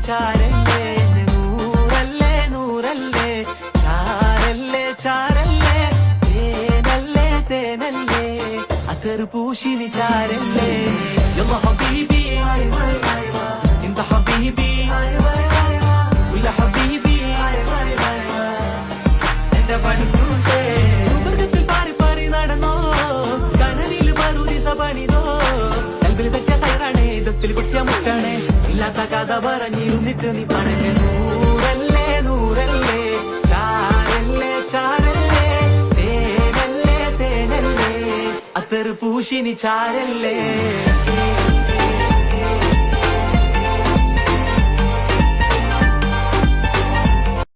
ചാരല്ലേ നൂറല്ലേ നൂറല്ലേ ചാരല്ലേ ചാരല്ലേ തേനല്ലേ തേനല്ലേ അത്തറ് പൂശിനി ചാരല്ലേ يلا حبيبي انت حبيبي ولا حبيبي എന്റെ പണിക്കൂസേ സുവർഗത്തിൽ പാറി പാറി നടന്നോ കനവിൽ പറുദിസ പണിതോ കൽബിൽ തെറ്റിയ കയറാണേ ദത്തിൽ പൊട്ടിയ മുറ്റാണേ ഇല്ലാത്ത കഥ പറഞ്ഞിരുന്നിട്ട് നീ പണല്ലേ നൂറല്ലേ നൂറല്ലേ ചാരല്ലേ ചാരല്ലേ തേനല്ലേ തേനല്ലേ അത്തറ് പൂശിനി ചാരല്ലേ